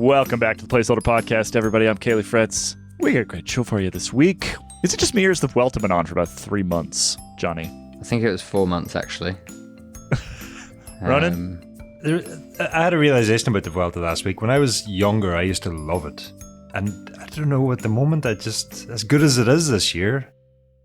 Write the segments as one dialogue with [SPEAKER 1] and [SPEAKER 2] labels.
[SPEAKER 1] Welcome back to the Placeholder Podcast, everybody. I'm Caley Fretz. We got a great show for you this week. Is it just me or has the Vuelta been on for about 3 months, Johnny?
[SPEAKER 2] I think it was 4 months, actually.
[SPEAKER 1] Ronan?
[SPEAKER 3] I had a realization about the Vuelta last week. When I was younger, I used to love it. And I don't know, at the moment, as good as it is this year.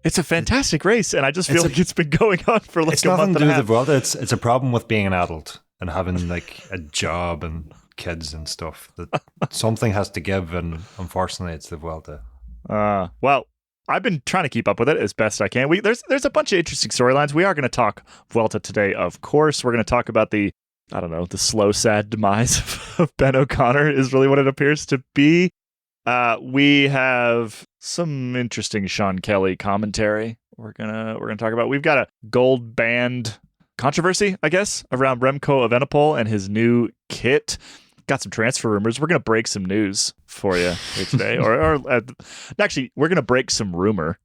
[SPEAKER 1] It's a fantastic race, and I just feel like it's been going on for like a month and a half. It's nothing to do with the
[SPEAKER 3] Vuelta. It's a problem with being an adult and having like a job and kids and stuff. That something has to give, and unfortunately, it's the Vuelta.
[SPEAKER 1] Well, I've been trying to keep up with it as best I can. There's a bunch of interesting storylines. We are going to talk Vuelta today, of course. We're going to talk about the slow, sad demise of Ben O'Connor is really what it appears to be. We have some interesting Sean Kelly commentary we're gonna talk about. We've got a gold band controversy, I guess, around Remco Evenpoel and his new kit. Got some transfer rumors. We're going to break some news for you here today. Actually, we're going to break some rumor,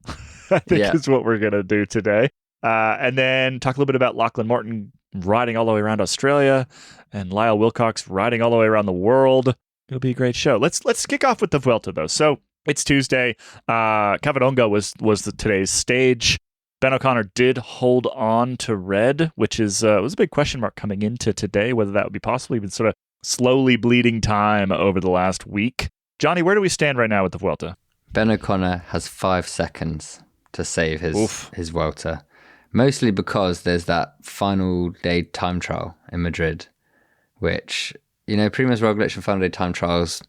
[SPEAKER 1] I think is what we're going to do today. And then talk a little bit about Laughlin Morton riding all the way around Australia and Lyle Wilcox riding all the way around the world. It'll be a great show. Let's kick off with the Vuelta, though. So it's Tuesday. Cavadonga was today's stage. Ben O'Connor did hold on to red, which was a big question mark coming into today, whether that would be possible, even sort of slowly bleeding time over the last week. Johnny, where do we stand right now with the Vuelta?
[SPEAKER 2] Ben O'Connor has 5 seconds to save his Vuelta, mostly because there's that final day time trial in Madrid, which, Primož Roglič and final day time trials,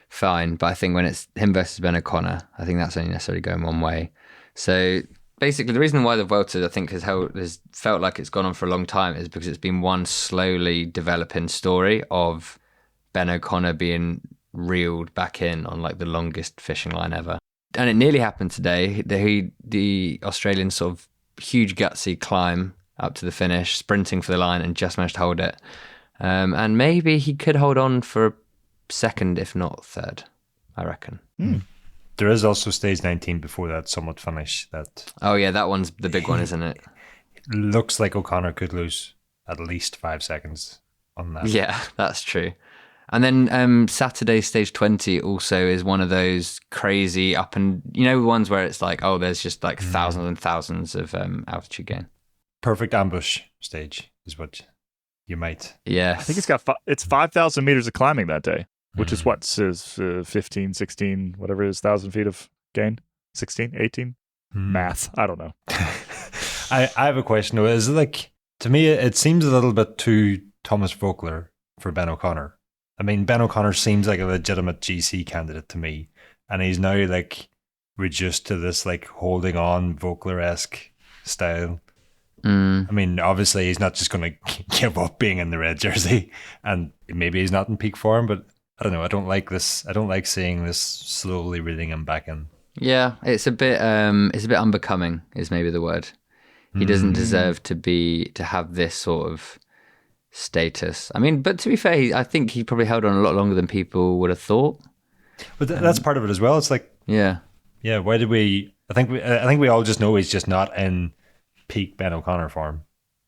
[SPEAKER 2] fine, but I think when it's him versus Ben O'Connor, I think that's only necessarily going one way. So basically, the reason why the Vuelta, I think, has felt like it's gone on for a long time is because it's been one slowly developing story of Ben O'Connor being reeled back in on like the longest fishing line ever. And it nearly happened today. The Australian sort of huge gutsy climb up to the finish, sprinting for the line, and just managed to hold it. And maybe he could hold on for second, if not third, I reckon.
[SPEAKER 3] There is also stage 19 before that summit finish.
[SPEAKER 2] Oh yeah, that one's the big one, isn't it?
[SPEAKER 3] Looks like O'Connor could lose at least 5 seconds on that.
[SPEAKER 2] Yeah, that's true. And then Saturday stage 20 also is one of those crazy up and ones where it's like, oh, there's just like thousands and thousands of altitude gain.
[SPEAKER 3] Perfect ambush stage is what you might.
[SPEAKER 2] Yeah,
[SPEAKER 1] I think it's 5,000 meters of climbing that day. Which is what, 15, 16, whatever it is, 1,000 feet of gain? 16, 18? Math. I don't know.
[SPEAKER 3] I have a question though. Is it like, to me, it seems a little bit too Thomas Voeckler for Ben O'Connor. I mean, Ben O'Connor seems like a legitimate GC candidate to me. And he's now like reduced to this like holding on Voeckler-esque style. I mean, obviously he's not just going to give up being in the red jersey, and maybe he's not in peak form, but I don't know. I don't like this. I don't like seeing this slowly reeling him back in. Yeah,
[SPEAKER 2] it's a bit unbecoming is maybe the word. He doesn't deserve to have this sort of status. I mean, but to be fair, I think he probably held on a lot longer than people would have thought.
[SPEAKER 3] But that's part of it as well. It's like, yeah. Why did we? I think we all just know he's just not in peak Ben O'Connor form,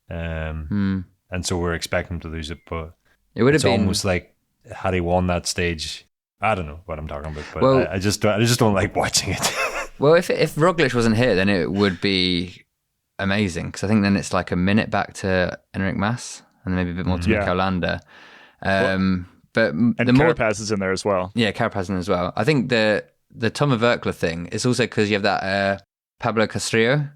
[SPEAKER 3] and so we're expecting him to lose it. But
[SPEAKER 2] it would have been
[SPEAKER 3] almost like, had he won that stage, I don't know what I'm talking about, but I just don't like watching it.
[SPEAKER 2] Well, if Roglic wasn't here, then it would be amazing, because I think then it's like a minute back to Enric Mas and maybe a bit more to Mikel Landa. But
[SPEAKER 1] Carapaz is in there as well.
[SPEAKER 2] Yeah, Carapaz is in as well. I think the Tomo Voeckler thing is also because you have that Pablo Castrillo,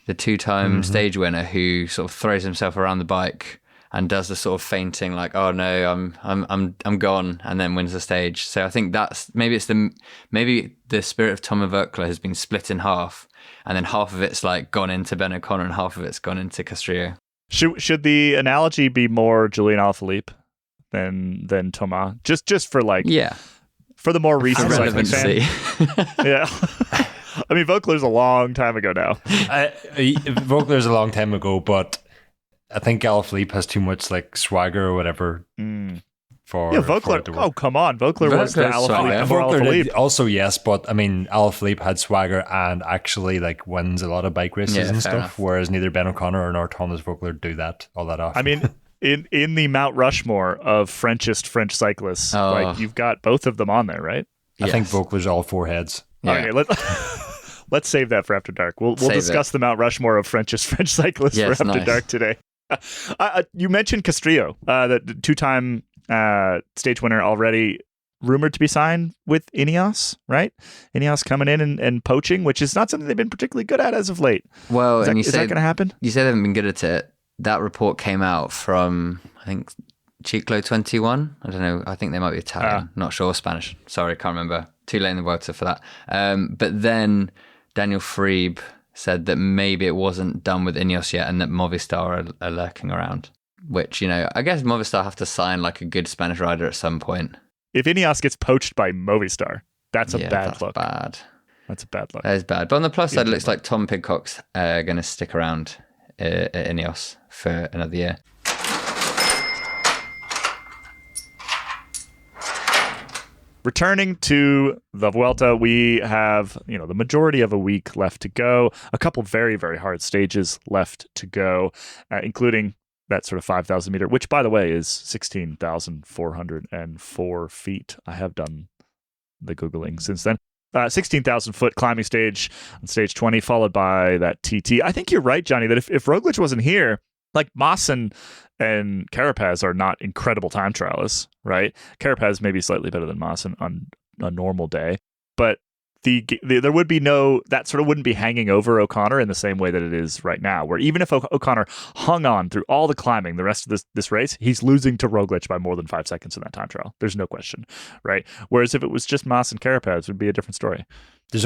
[SPEAKER 2] the 2-time stage winner, who sort of throws himself around the bike and does the sort of fainting, like, oh no, I'm gone, and then wins the stage. So I think that's maybe the spirit of Tomo Voeckler has been split in half, and then half of it's like gone into Ben O'Connor and half of it's gone into Castrillo.
[SPEAKER 1] Should the analogy be more Julian Alaphilippe than Thomas? Just for like for the more recent
[SPEAKER 2] relevancy.
[SPEAKER 1] Yeah. I mean, Voeckler's a long time ago now.
[SPEAKER 3] Voeckler's a long time ago, but I think Alaphilippe has too much like swagger or whatever for
[SPEAKER 1] Voeckler. Oh, come on, Voeckler was the Alaphilippe before Alaphilippe.
[SPEAKER 3] Also, yes, but I mean, Alaphilippe had swagger and actually like wins a lot of bike races and stuff, whereas neither Ben O'Connor nor Thomas Voeckler do that all that often.
[SPEAKER 1] I mean, in the Mount Rushmore of Frenchest French cyclists, like you've got both of them on there, right?
[SPEAKER 3] I think Vogler's all four heads.
[SPEAKER 1] Yeah. Okay, let's save that for After Dark. We'll discuss the Mount Rushmore of Frenchest French cyclists for After Dark today. You mentioned Castrillo, the two-time stage winner, already rumored to be signed with Ineos, right? Ineos coming in and poaching, which is not something they've been particularly good at as of late.
[SPEAKER 2] Well,
[SPEAKER 1] is that going to happen?
[SPEAKER 2] You said they haven't been good at it. That report came out from, I think, Ciclo 21. I don't know. I think they might be Italian. Not sure. Spanish. Sorry, can't remember. Too late in the Vuelta for that. But then Daniel Friebe said that maybe it wasn't done with Ineos yet and that Movistar are lurking around. Which, I guess Movistar have to sign like a good Spanish rider at some point.
[SPEAKER 1] If Ineos gets poached by Movistar, that's a bad look. That's a bad look.
[SPEAKER 2] That is bad. But on the plus side, it looks like Tom Pidcock's going to stick around at Ineos for another year.
[SPEAKER 1] Returning to the Vuelta, we have, the majority of a week left to go. A couple very, very hard stages left to go, including that sort of 5,000 meter, which, by the way, is 16,404 feet. I have done the Googling since then. 16,000 foot climbing stage on stage 20, followed by that TT. I think you're right, Johnny, that if Roglic wasn't here, like Mas and Carapaz are not incredible time trialists, right? Carapaz may be slightly better than Mas on a normal day, but there would be that sort of wouldn't be hanging over O'Connor in the same way that it is right now, where even if O'Connor hung on through all the climbing the rest of this race, he's losing to Roglic by more than 5 seconds in that time trial. There's no question, right? Whereas if it was just Mas and Carapaz, it would be a different story.
[SPEAKER 3] There's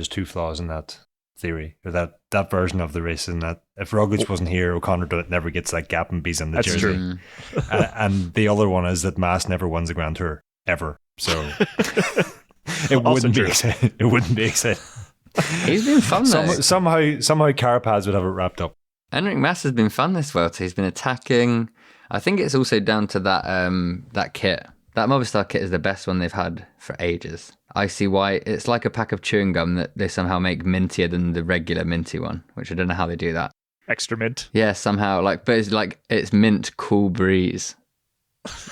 [SPEAKER 3] two flaws in that theory, or that version of the race, in that if Roglic wasn't here, O'Connor never gets that gap and bees in the jersey.
[SPEAKER 1] True.
[SPEAKER 3] And the other one is that Mas never wins a Grand Tour ever. So it wouldn't be exciting.
[SPEAKER 2] He's been fun though.
[SPEAKER 3] Somehow Carapaz would have it wrapped up.
[SPEAKER 2] Enric Mas has been fun this Vuelta. He's been attacking. I think it's also down to that kit. That Movistar kit is the best one they've had for ages. Icy white. It's like a pack of chewing gum that they somehow make mintier than the regular minty one, which I don't know how they do that.
[SPEAKER 1] Extra mint?
[SPEAKER 2] Yeah, somehow. But it's mint cool breeze.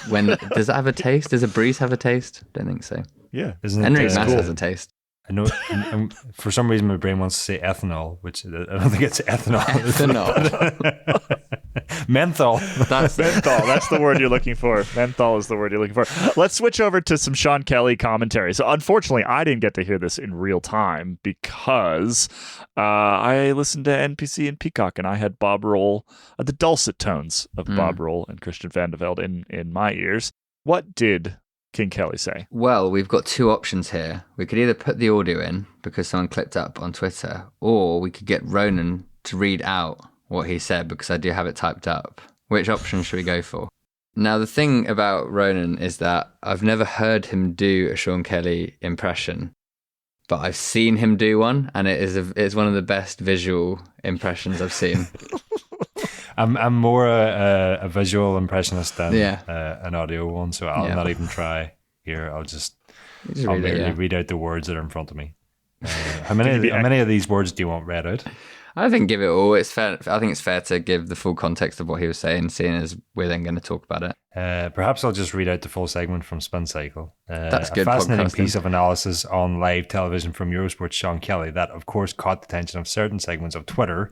[SPEAKER 2] Does it have a taste? Does a breeze have a taste? Don't think so.
[SPEAKER 1] Yeah.
[SPEAKER 2] Enric Mas has a taste.
[SPEAKER 3] I know. For some reason, my brain wants to say ethanol, which I don't think it's ethanol. Menthol.
[SPEAKER 1] That's menthol. That's the word you're looking for. Menthol is the word you're looking for. Let's switch over to some Sean Kelly commentary. So unfortunately, I didn't get to hear this in real time because I listened to NPC and Peacock, and I had Bob Roll, the dulcet tones of Bob Roll and Christian Van de Velde in my ears. What did King Kelly say?
[SPEAKER 2] Well, we've got two options here. We could either put the audio in because someone clipped up on Twitter, or we could get Ronan to read out what he said because I do have it typed up. Which option should we go for? Now, the thing about Ronan is that I've never heard him do a Sean Kelly impression, but I've seen him do one, and it's one of the best visual impressions I've seen.
[SPEAKER 3] I'm more a visual impressionist than an audio one, so I'll not even try here. I'll merely read out the words that are in front of me. How many of these words do you want read out?
[SPEAKER 2] I think give it all. It's fair. I think it's fair to give the full context of what he was saying, seeing as we're then going to talk about it.
[SPEAKER 3] Perhaps I'll just read out the full segment from Spin Cycle.
[SPEAKER 2] That's good.
[SPEAKER 3] A fascinating piece of analysis on live television from Eurosport's Sean Kelly that, of course, caught the attention of certain segments of Twitter,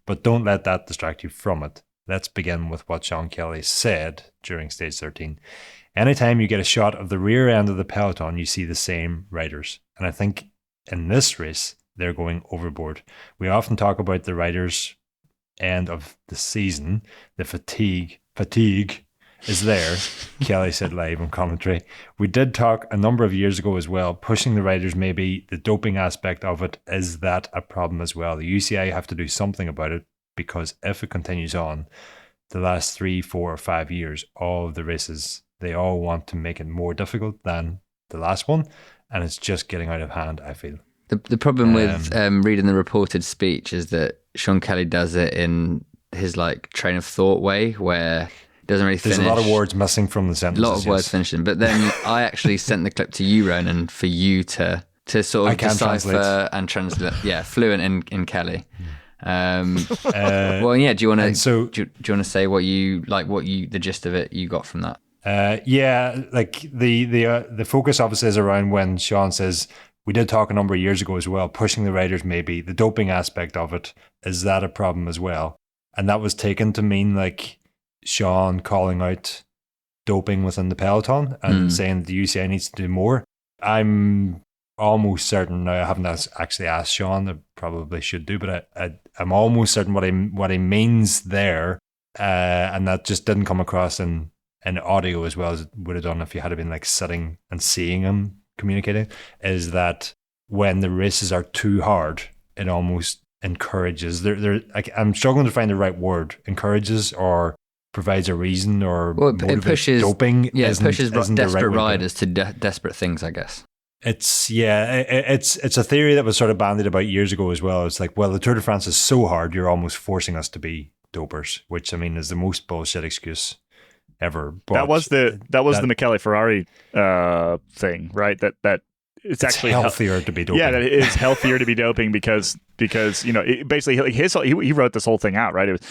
[SPEAKER 3] but don't let that distract you from it. Let's begin with what Sean Kelly said during stage 13. Anytime you get a shot of the rear end of the peloton, you see the same riders. And I think in this race, they're going overboard. We often talk about the riders' end of the season. The fatigue is there, Kelly said live on commentary. We did talk a number of years ago as well, pushing the riders, maybe the doping aspect of it, is that a problem as well? The UCI have to do something about it, because if it continues on, the last 3, 4, or 5 years, all of the races, they all want to make it more difficult than the last one, and it's just getting out of hand, I feel.
[SPEAKER 2] The problem with reading the reported speech is that Sean Kelly does it in his train of thought way, where it doesn't really finish.
[SPEAKER 3] There's a lot of words missing from the sentences.
[SPEAKER 2] A lot of words finishing. But then I actually sent the clip to you, Ronan, for you to sort of decipher and translate. Yeah, fluent in Kelly. Well, yeah. Do you want to? Do you want to say the gist of it you got from that?
[SPEAKER 3] Like the focus obviously is around when Sean says, we did talk a number of years ago as well, pushing the riders, maybe the doping aspect of it, is that a problem as well? And that was taken to mean like Sean calling out doping within the peloton and saying the UCI needs to do more. I'm almost certain, now I haven't actually asked Sean, I probably should do, but I'm almost certain what he means there, and that just didn't come across in audio as well as it would have done if you had been like sitting and seeing him communicating, is that when the races are too hard, it almost encourages, I'm struggling to find the right word, encourages or provides a reason, or
[SPEAKER 2] it pushes
[SPEAKER 3] doping.
[SPEAKER 2] Yeah, it pushes desperate
[SPEAKER 3] right
[SPEAKER 2] riders to desperate things, I guess.
[SPEAKER 3] It's a theory that was sort of bandied about years ago as well. It's like, well, the Tour de France is so hard, you're almost forcing us to be dopers, which I mean is the most bullshit excuse ever. But
[SPEAKER 1] that was the Michele Ferrari thing, right? That it's actually
[SPEAKER 3] healthier to be doping.
[SPEAKER 1] Yeah, that it is healthier to be doping because basically he wrote this whole thing out, right? It was,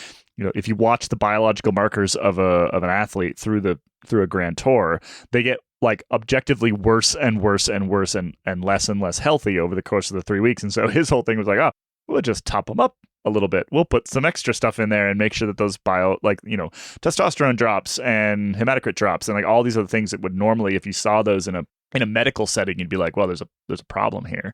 [SPEAKER 1] if you watch the biological markers of an athlete through a Grand Tour, they get like objectively worse and worse and worse and less healthy over the course of the 3 weeks. And so his whole thing was like, oh, we'll just top them up a little bit. We'll put some extra stuff in there and make sure that those testosterone drops and hematocrit drops and like all these other things that would normally, if you saw those in a medical setting, you'd be like, well, there's a problem here.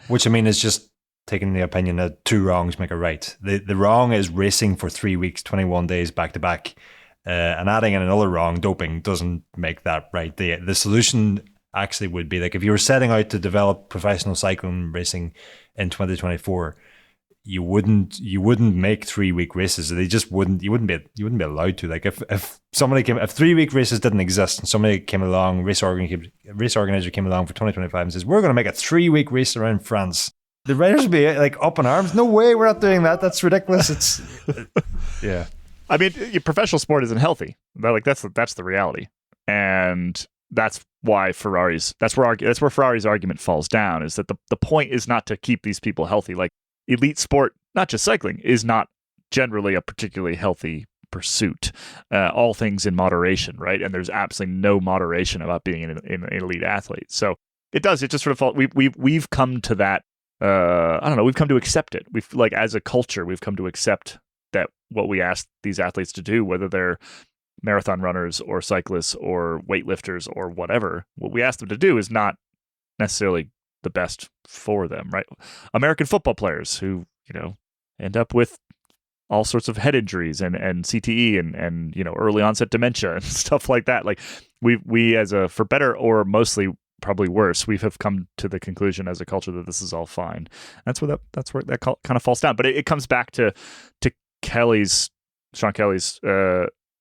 [SPEAKER 3] Which I mean is just taking the opinion that two wrongs make a right. The wrong is racing for 3 weeks, 21 days back to back, and adding in another wrong, doping, doesn't make that right. The solution actually would be like if you were setting out to develop professional cycling racing in 2024, you wouldn't make 3 week races. They just wouldn't. You wouldn't be allowed to. Like if 3 week races didn't exist and somebody came along, race organizer came along for 2025 and says, we're going to make a 3 week race around France, the riders would be like up in arms. No way, we're not doing that. That's ridiculous. It's yeah.
[SPEAKER 1] I mean, professional sport isn't healthy. That's the reality, and that's why that's where Ferrari's argument falls down. Is that the point is not to keep these people healthy. Like elite sport, not just cycling, is not generally a particularly healthy pursuit. All things in moderation, right? And there's absolutely no moderation about being an elite athlete. So it just sort of we've come to that. I don't know. We've come to accept it. We've as a culture, we've come to accept that what we ask these athletes to do, whether they're marathon runners or cyclists or weightlifters or whatever, what we ask them to do is not necessarily the best for them, right? American football players who, end up with all sorts of head injuries and CTE and early onset dementia and stuff like that. Like we as a, for better or mostly probably worse, we have come to the conclusion as a culture that this is all fine. That's where that kind of falls down. But it comes back to Sean Kelly's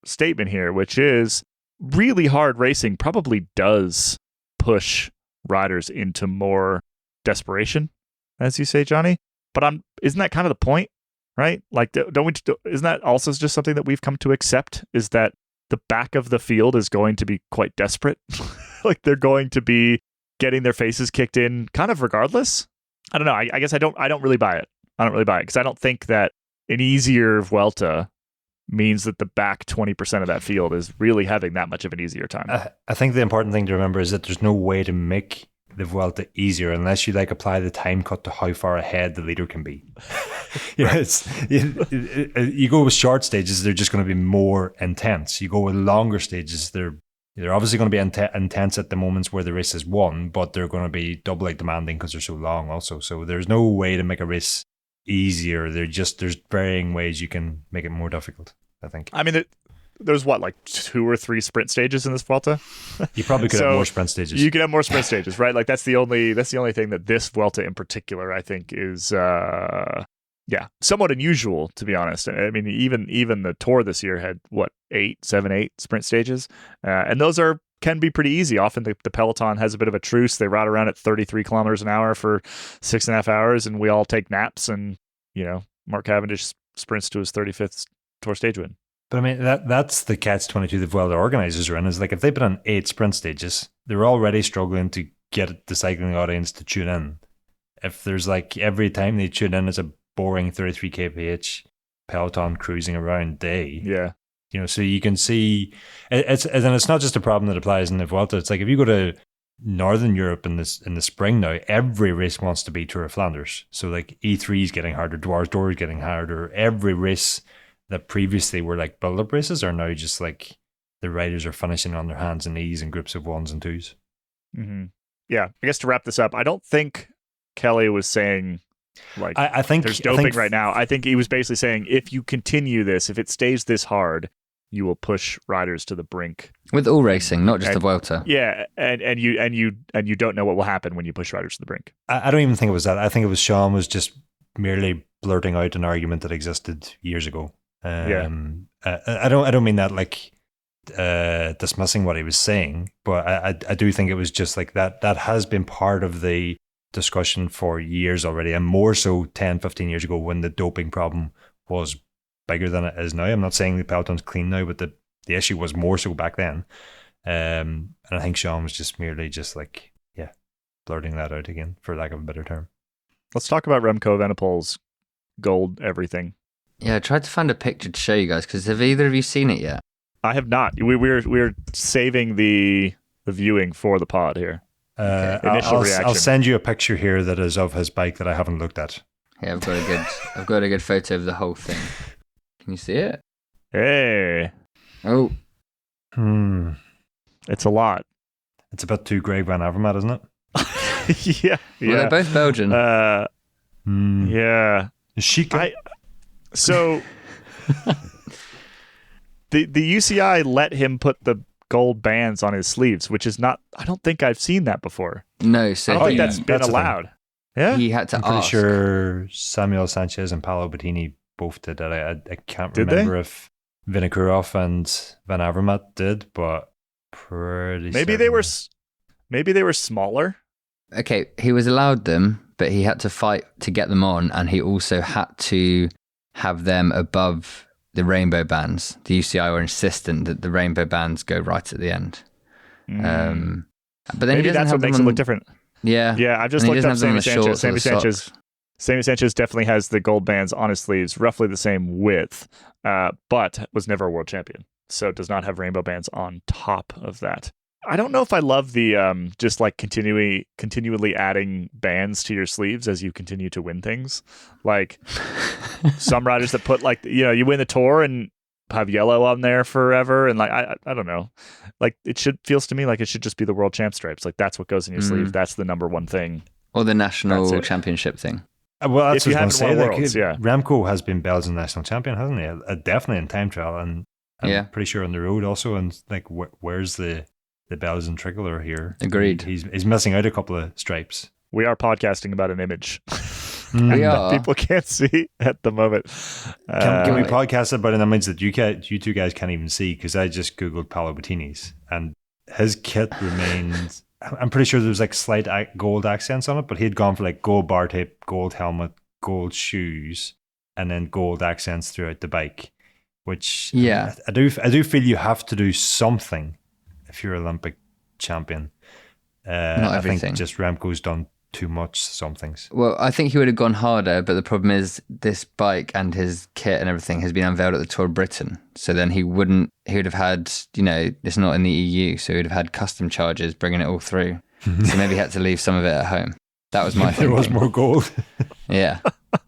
[SPEAKER 1] statement here, which is really hard racing probably does push riders into more desperation, as you say, Johnny. But isn't that kind of the point, right? Like, isn't that also just something that we've come to accept? Is that the back of the field is going to be quite desperate? Like they're going to be getting their faces kicked in, kind of regardless. I don't know. I guess I don't really buy it. I don't really buy it because I don't think that an easier Vuelta means that the back 20% of that field is really having that much of an easier time.
[SPEAKER 3] I think the important thing to remember is that there's no way to make the Vuelta easier unless you apply the time cut to how far ahead the leader can be. You go with short stages, they're just going to be more intense. You go with longer stages, they're obviously going to be intense at the moments where the race is won, but they're going to be doubly demanding because they're so long also. So there's no way to make a race easier. There's varying ways you can make it more difficult, I think.
[SPEAKER 1] I mean, there's 2 or 3 sprint stages in this Vuelta.
[SPEAKER 3] You probably could have more sprint stages.
[SPEAKER 1] You could have more sprint stages, right? Like that's the only thing that this Vuelta in particular, I think, is somewhat unusual, to be honest. I mean, even the Tour this year had 8 sprint stages, and those can be pretty easy. Often the peloton has a bit of a truce. They ride around at 33 kilometers an hour for 6.5 hours, and we all take naps. And Mark Cavendish sprints to his 35th Tour stage win.
[SPEAKER 3] But I mean, that's the catch-22 the Vuelta organizers are in. Is like if they put on 8 sprint stages, they're already struggling to get the cycling audience to tune in. If there's every time they tune in is a boring 33 kph peloton cruising around day.
[SPEAKER 1] Yeah.
[SPEAKER 3] So you can see it's not just a problem that applies in the Vuelta. It's like if you go to Northern Europe in the spring now, every race wants to be Tour of Flanders. So like E3 is getting harder, Dwars Door is getting harder. Every race that previously were like build-up races are now just like the riders are finishing on their hands and knees in groups of 1s and 2s.
[SPEAKER 1] Mm-hmm. Yeah, I guess to wrap this up, I don't think Caley was saying like
[SPEAKER 3] I think
[SPEAKER 1] there's doping right now. I think he was basically saying if you continue this, if it stays this hard, you will push riders to the brink.
[SPEAKER 2] With all racing, not just the Vuelta.
[SPEAKER 1] Yeah, and you don't know what will happen when you push riders to the brink.
[SPEAKER 3] I don't even think it was that. I think it was Sean was just merely blurting out an argument that existed years ago. I don't mean that like dismissing what he was saying, but I do think it was just like that has been part of the discussion for years already, and more so 10, 15 years ago when the doping problem was bigger than it is now. I'm not saying the peloton's clean now, but the issue was more so back then. And I think Sean was just merely just like, blurting that out again, for lack of a better term.
[SPEAKER 1] Let's talk about Remco Evenepoel's gold everything.
[SPEAKER 2] Yeah, I tried to find a picture to show you guys, because have either of you seen it yet?
[SPEAKER 1] I have not. We're saving the viewing for the pod here. Initial reaction.
[SPEAKER 3] I'll send you a picture here that is of his bike that I haven't looked at.
[SPEAKER 2] Yeah, I've got a good photo of the whole thing. Can you see it?
[SPEAKER 1] Hey.
[SPEAKER 2] Oh.
[SPEAKER 1] It's a lot.
[SPEAKER 3] It's a bit too Greg Van Avermaet, isn't it?
[SPEAKER 1] Yeah.
[SPEAKER 2] Well, they're both Belgian.
[SPEAKER 1] Yeah. So the UCI let him put the gold bands on his sleeves, which is not. I don't think I've seen that before.
[SPEAKER 2] No, so
[SPEAKER 1] I don't think that's been allowed. Yeah,
[SPEAKER 2] he had to
[SPEAKER 3] I'm pretty
[SPEAKER 2] ask.
[SPEAKER 3] sure Samuel Sanchez and Paolo Bettini both did that. I can't remember if Vinokurov and Van Avermaet did, but pretty
[SPEAKER 1] maybe they were smaller.
[SPEAKER 2] Okay, he was allowed them, but he had to fight to get them on, and he also had to have them above the rainbow bands. The UCI were insistent that the rainbow bands go right at the end. But then
[SPEAKER 1] maybe that's what makes it look different.
[SPEAKER 2] Yeah,
[SPEAKER 1] I've just looked up Sammy Sanchez. Sammy Sanchez definitely has the gold bands on his sleeves, roughly the same width, but was never a world champion, so does not have rainbow bands on top of that. I don't know if I love the just like continually adding bands to your sleeves as you continue to win things. Like some riders that put like, you win the Tour and have yellow on there forever, and like I don't know, like feels to me like it should just be the world champ stripes. Like that's what goes in your sleeve. That's the number one thing.
[SPEAKER 2] Or the national championship thing.
[SPEAKER 3] Well, that's what I was going to say.
[SPEAKER 1] Worlds,
[SPEAKER 3] Remco has been Belgian national champion, hasn't he? Definitely in time trial, and I'm pretty sure on the road also. And like, where's the Belgian tricolor here?
[SPEAKER 2] Agreed.
[SPEAKER 3] He's missing out a couple of stripes.
[SPEAKER 1] We are podcasting about an image.
[SPEAKER 2] We are.
[SPEAKER 1] People can't see at the moment.
[SPEAKER 3] Can we podcast about an image that you two guys can't even see? Because I just Googled Paolo Bettini's, and his kit remains... I'm pretty sure there was like slight gold accents on it, but he had gone for like gold bar tape, gold helmet, gold shoes, and then gold accents throughout the bike. Which I do feel you have to do something if you're Olympic champion.
[SPEAKER 2] Not everything.
[SPEAKER 3] I think just Remco's done too much some things.
[SPEAKER 2] Well, I think he would have gone harder, but the problem is this bike and his kit and everything has been unveiled at the Tour of Britain. So then he would have had, it's not in the EU, so he would have had custom charges bringing it all through. So maybe he had to leave some of it at home. That was my thinking.
[SPEAKER 3] There was more gold.
[SPEAKER 2] Yeah. I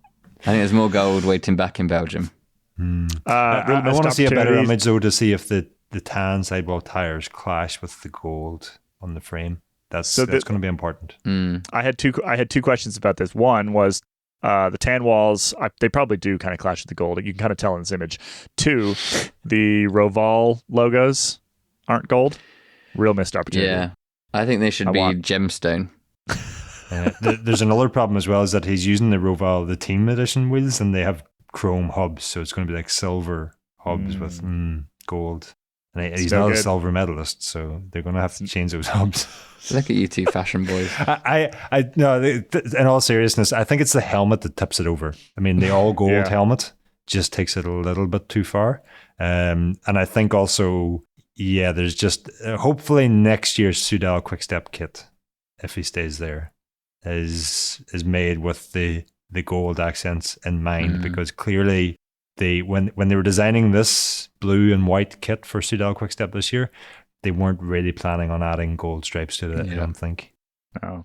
[SPEAKER 2] think there's more gold waiting back in Belgium.
[SPEAKER 3] I want to see a better image though, to see if the tan sidewall tires clash with the gold on the frame. That's going to be important.
[SPEAKER 1] I had two questions about this. One was the tan walls. They probably do kind of clash with the gold. You can kind of tell in this image. Two, the Roval logos aren't gold. Real missed opportunity.
[SPEAKER 2] Yeah, I think they should be gemstone.
[SPEAKER 3] There's another problem as well, is that he's using the Roval, the team edition wheels, and they have chrome hubs, so it's going to be like silver hubs with gold. And he's not a silver medalist, so they're going to have to change those hubs.
[SPEAKER 2] Look at you two fashion boys.
[SPEAKER 3] No, in all seriousness, I think it's the helmet that tips it over. I mean, the all gold helmet just takes it a little bit too far. And I think also, there's just hopefully next year's Soudal Quickstep kit, if he stays there, is made with the the gold accents in mind, because clearly when they were designing this blue and white kit for Soudal Quickstep this year, they weren't really planning on adding gold stripes to it. I don't think.
[SPEAKER 1] No.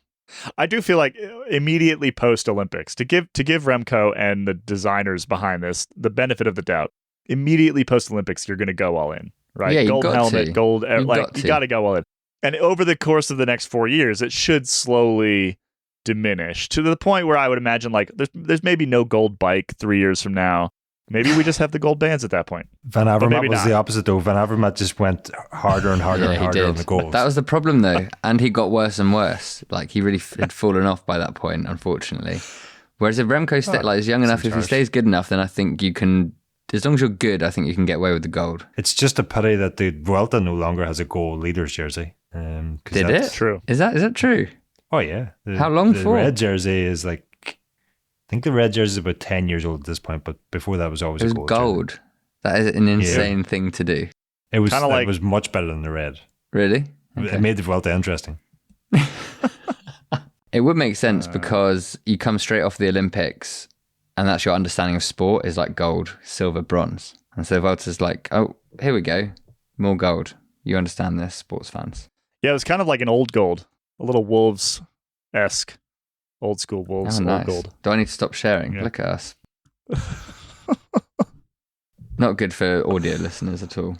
[SPEAKER 1] I do feel like immediately post Olympics, to give Remco and the designers behind this the benefit of the doubt, immediately post Olympics, you're going to go all in, right?
[SPEAKER 2] Yeah,
[SPEAKER 1] gold helmet, gold, you got to go all in. And over the course of the next 4 years, it should slowly diminish to the point where I would imagine like there's maybe no gold bike 3 years from now. Maybe we just have the gold bands at that point.
[SPEAKER 3] Van Avermaet was the opposite though. Van Avermaet just went harder and harder and harder on the goals.
[SPEAKER 2] That was the problem though. And he got worse and worse. Like he really had fallen off by that point, unfortunately. Whereas if Remco is young enough, if he stays good enough, then I think you can, as long as you're good, I think you can get away with the gold.
[SPEAKER 3] It's just a pity that the Vuelta no longer has a gold leader's jersey.
[SPEAKER 2] Did it?
[SPEAKER 1] True.
[SPEAKER 2] Is that true?
[SPEAKER 3] Oh yeah.
[SPEAKER 2] How long for?
[SPEAKER 3] The red jersey is like, I think the red jersey is about 10 years old at this point, but before that was always
[SPEAKER 2] it was
[SPEAKER 3] gold.
[SPEAKER 2] Jersey. That is an insane thing to do.
[SPEAKER 3] It was kind of it was much better than the red.
[SPEAKER 2] Really?
[SPEAKER 3] Okay. It made the Vuelta interesting.
[SPEAKER 2] It would make sense because you come straight off the Olympics and that's your understanding of sport is like gold, silver, bronze. And so Vuelta's like, oh, here we go. More gold. You understand this, sports fans.
[SPEAKER 1] Yeah, it was kind of like an old gold, a little Wolves-esque. Old school Wolves, old gold.
[SPEAKER 2] Do I need to stop sharing? Yeah. Look at us. Not good for audio listeners at all.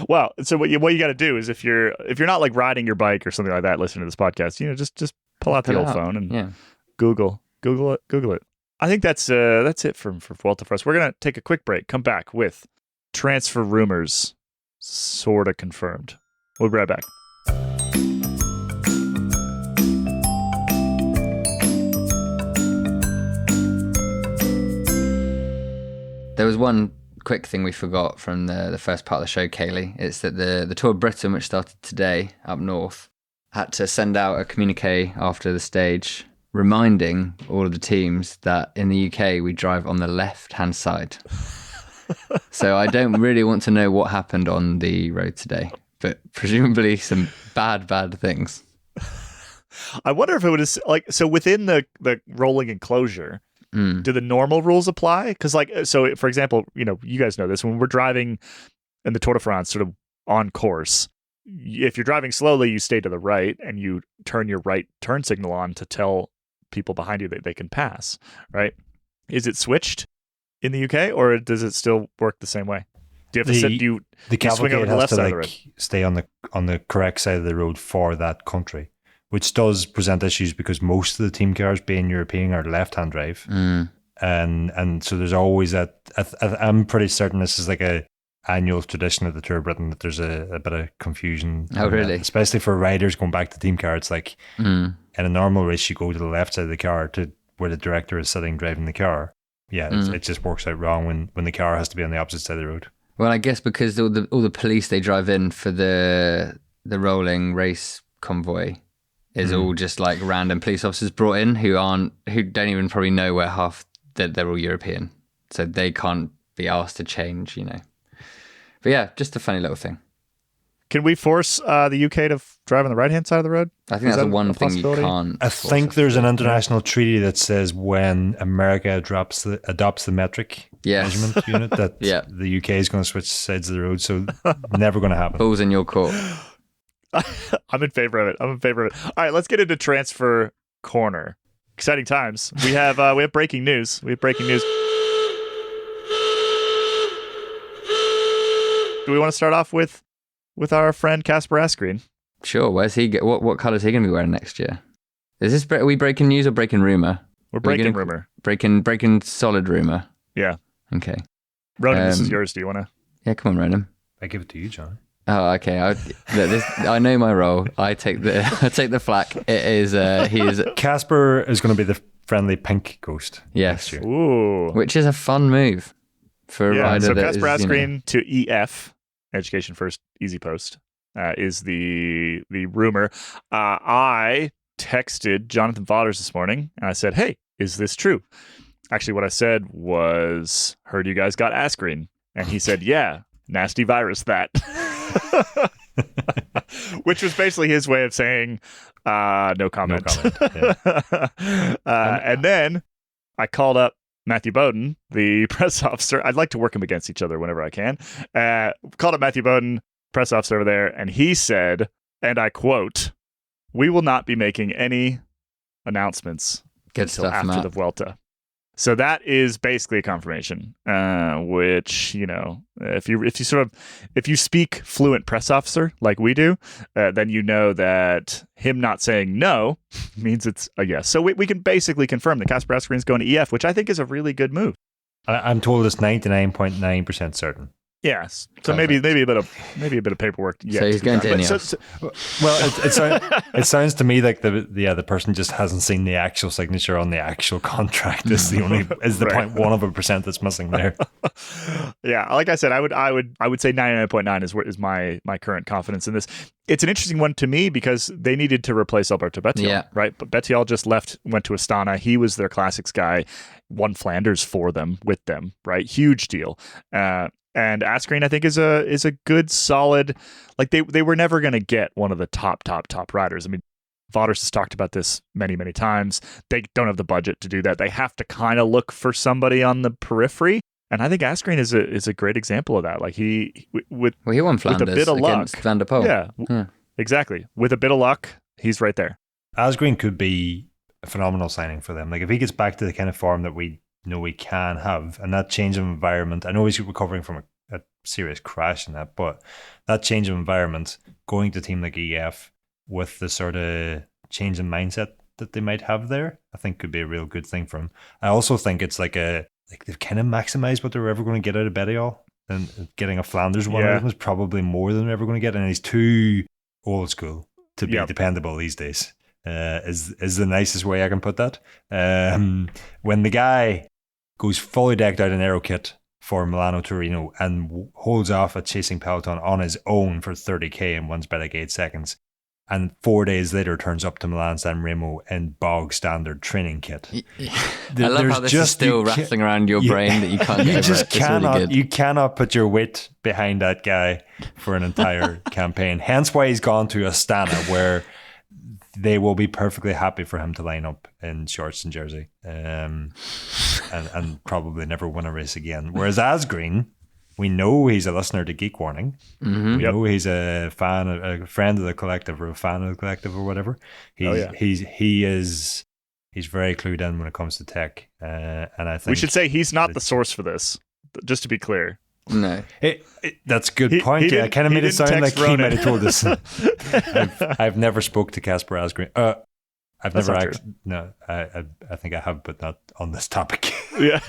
[SPEAKER 1] Well, so what you got to do is if you're not like riding your bike or something like that, listening to this podcast, just pull out the old phone and Google it. I think that's it for Vuelta for us. We're gonna take a quick break. Come back with transfer rumors, sort of confirmed. We'll be right back.
[SPEAKER 2] There was one quick thing we forgot from the first part of the show, Caley. It's that the Tour of Britain, which started today up north, had to send out a communique after the stage reminding all of the teams that in the UK we drive on the left-hand side. So I don't really want to know what happened on the road today, but presumably some bad things.
[SPEAKER 1] I wonder if it would so within the rolling enclosure, do the normal rules apply? Because so for example, you guys know this, when we're driving in the Tour de France sort of on course, if you're driving slowly, you stay to the right and you turn your right turn signal on to tell people behind you that they can pass, right? Is it switched in the UK or does it still work the same way? Do you have to swing over to the left side of the road?
[SPEAKER 3] Stay on the correct side of the road for that country, which does present issues because most of the team cars, being European, are left-hand drive. And so there's always that. I'm pretty certain this is like a annual tradition of the Tour of Britain that there's a bit of confusion.
[SPEAKER 2] Oh, really?
[SPEAKER 3] Especially for riders going back to team car. It's like in a normal race, you go to the left side of the car to where the director is sitting driving the car. Yeah, it just works out wrong when the car has to be on the opposite side of the road.
[SPEAKER 2] Well, I guess because all the police they drive in for the rolling race convoy is all just like random police officers brought in who don't even probably know where half that they're all European, so they can't be asked to change, But yeah, just a funny little thing.
[SPEAKER 1] Can we force the UK to drive on the right hand side of the road?
[SPEAKER 2] I think that's the one thing you can't.
[SPEAKER 3] I think there's an international treaty that says when America adopts the metric measurement unit that the UK is going to switch sides of the road. So never going to happen.
[SPEAKER 2] Balls in your court.
[SPEAKER 1] I'm in favor of it. All right, let's get into transfer corner. Exciting times. We have breaking news. Do we want to start off with our friend Casper Asgreen?
[SPEAKER 2] Sure. Where's he? What color is he going to be wearing next year? Is this are we breaking news or breaking rumor?
[SPEAKER 1] We're breaking rumor.
[SPEAKER 2] Breaking solid rumor.
[SPEAKER 1] Yeah.
[SPEAKER 2] Okay.
[SPEAKER 1] Ronan, this is yours. Do you want to?
[SPEAKER 2] Yeah, come on, Ronan.
[SPEAKER 3] I give it to you, John.
[SPEAKER 2] Oh, okay. I know my role. I take the flak. It is he is.
[SPEAKER 3] Casper is going to be the friendly pink ghost.
[SPEAKER 2] Yes.
[SPEAKER 3] Next year.
[SPEAKER 1] Ooh.
[SPEAKER 2] Which is a fun move for a rider.
[SPEAKER 1] So Casper Asgreen to EF, Education First, Easy Post, is the rumor. I texted Jonathan Fodders this morning and I said, "Hey, is this true?" Actually, what I said was, "Heard you guys got Asgreen," and he said, "Yeah, nasty virus that." Which was basically his way of saying, no comment.
[SPEAKER 3] No comment. Yeah.
[SPEAKER 1] And then I called up Matthew Bowden, the press officer. I'd like to work them against each other whenever I can. Called up Matthew Bowden, press officer over there, and he said, and I quote, "We will not be making any announcements until after the Vuelta." So that is basically a confirmation, which, you know, if you speak fluent press officer like we do, then you know that him not saying no means it's a yes. So we can basically confirm that Casper Asgreen's going to EF, which I think is a really good move.
[SPEAKER 3] I'm told it's 99.9% certain.
[SPEAKER 1] Yes. So maybe a bit of paperwork.
[SPEAKER 2] So he's going to Ineos.
[SPEAKER 3] Well, it sounds to me like the person just hasn't seen the actual signature on the actual contract. Is the 0.1% that's missing there.
[SPEAKER 1] Yeah, like I said, I would say 99.9 is my current confidence in this. It's an interesting one to me because they needed to replace Alberto Bettiol, right? But Bettiol just went to Astana. He was their classics guy, won Flanders for them, with them, right? Huge deal. And Asgreen, I think, is a good, solid. Like they were never going to get one of the top riders. I mean, Wouters has talked about this many times. They don't have the budget to do that. They have to kind of look for somebody on the periphery. And I think Asgreen is a great example of that. Like he
[SPEAKER 2] won Flanders with a bit of
[SPEAKER 1] against
[SPEAKER 2] luck. Van der Poel.
[SPEAKER 1] Yeah, exactly. With a bit of luck, he's right there.
[SPEAKER 3] Asgreen could be a phenomenal signing for them. Like if he gets back to the kind of form that we know we can have, and that change of environment. I know he's recovering from a serious crash in that, but that change of environment, going to a team like EF with the sort of change in mindset that they might have there, I think could be a real good thing for him. I also think it's like they've kind of maximized what they're ever going to get out of Bettiol, and getting a Flanders one of them is probably more than they're ever going to get, and he's too old school to be dependable these days. Is the nicest way I can put that. When the guy goes fully decked out in aero kit for Milano Torino and holds off a chasing peloton on his own for 30k and wins by like 8 seconds, and 4 days later turns up to Milan San Remo in bog standard training kit.
[SPEAKER 2] I love how this is still rattling around your brain that you can't get over it.
[SPEAKER 3] You cannot put your weight behind that guy for an entire campaign. Hence why he's gone to Astana, where they will be perfectly happy for him to line up in shorts and jersey, and probably never win a race again. Whereas Asgreen, we know he's a listener to Geek Warning. Mm-hmm. We know he's a fan, a friend of the collective, or a fan of the collective, or whatever. He's very clued in when it comes to tech, and I think
[SPEAKER 1] we should say he's not the source for this. Just to be clear.
[SPEAKER 2] No,
[SPEAKER 3] that's a good point. I kind of made it sound like Ronan. He might have told us. I've never spoke to Casper Asgreen. I've never actually. No, I think I have, but not on this topic.
[SPEAKER 1] Yeah.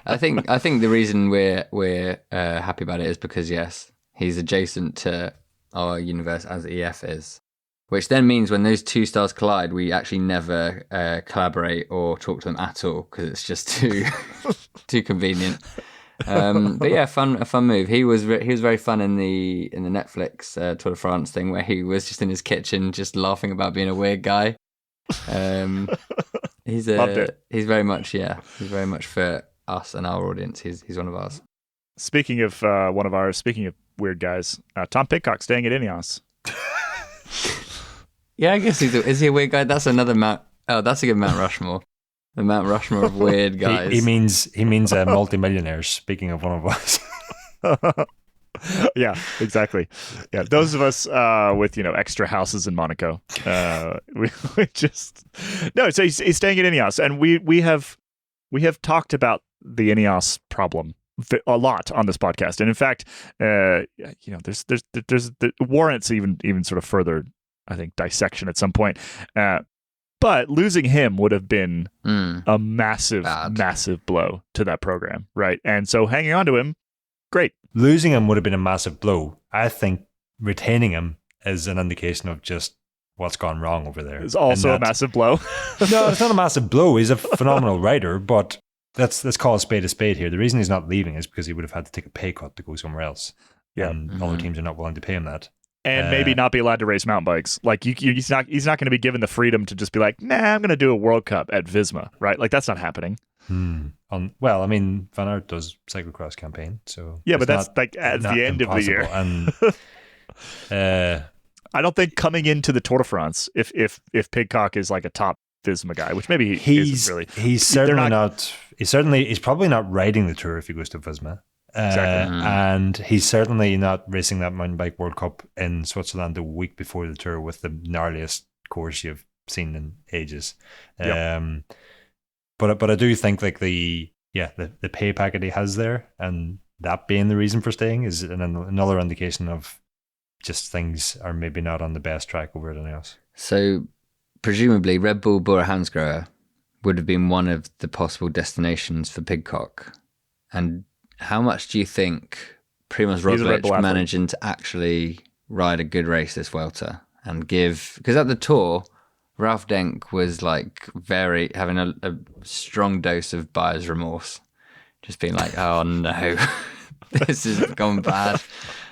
[SPEAKER 2] I think the reason we're happy about it is because yes, he's adjacent to our universe as EF is, which then means when those two stars collide, we actually never collaborate or talk to them at all because it's just too convenient. But yeah, a fun move. He was very fun in the Netflix Tour de France thing where he was just in his kitchen just laughing about being a weird guy. He's very much for us and our audience. He's one of ours.
[SPEAKER 1] Speaking of weird guys, Tom Pidcock staying at Ineos.
[SPEAKER 2] Yeah, I guess is he a weird guy? That's another Mount. Oh, that's a good Mount Rushmore. The Mount Rushmore of weird guys.
[SPEAKER 3] He means multimillionaires. Speaking of one of us.
[SPEAKER 1] Yeah, exactly. Yeah, those of us with extra houses in Monaco. We just no. So he's staying at Ineos, and we have talked about the Ineos problem a lot on this podcast, and in fact, there's the warrants even sort of further, I think, dissection at some point. But losing him would have been a massive blow to that program, right? And so hanging on to him, great.
[SPEAKER 3] Losing him would have been a massive blow. I think retaining him is an indication of just what's gone wrong over there.
[SPEAKER 1] It's also a massive blow.
[SPEAKER 3] No, it's not a massive blow. He's a phenomenal rider, but let's call a spade here. The reason he's not leaving is because he would have had to take a pay cut to go somewhere else.
[SPEAKER 1] Yeah.
[SPEAKER 3] And other teams are not willing to pay him that.
[SPEAKER 1] And maybe not be allowed to race mountain bikes. Like he's not going to be given the freedom to just be like, nah, I'm going to do a World Cup at Visma, right? Like that's not happening.
[SPEAKER 3] Well, I mean, Van Aert does cyclocross campaign, so
[SPEAKER 1] yeah, but that's like at the end of the year.
[SPEAKER 3] And
[SPEAKER 1] I don't think coming into the Tour de France, if Pidcock is like a top Visma guy, which maybe
[SPEAKER 3] he's
[SPEAKER 1] isn't really.
[SPEAKER 3] He's certainly not. He's probably not riding the Tour if he goes to Visma.
[SPEAKER 1] Exactly.
[SPEAKER 3] And he's certainly not racing that mountain bike World Cup in Switzerland the week before the Tour with the gnarliest course you've seen in ages. Yep. But I do think like the pay packet he has there, and that being the reason for staying, is another indication of just things are maybe not on the best track over anything else.
[SPEAKER 2] So presumably Red Bull Bora Hansgrohe would have been one of the possible destinations for Pidcock. And how much do you think Primož Roglič managing to actually ride a good race this Vuelta and give... Because at the Tour, Ralph Denk was like having a strong dose of buyer's remorse. Just being like, oh no, this has gone bad.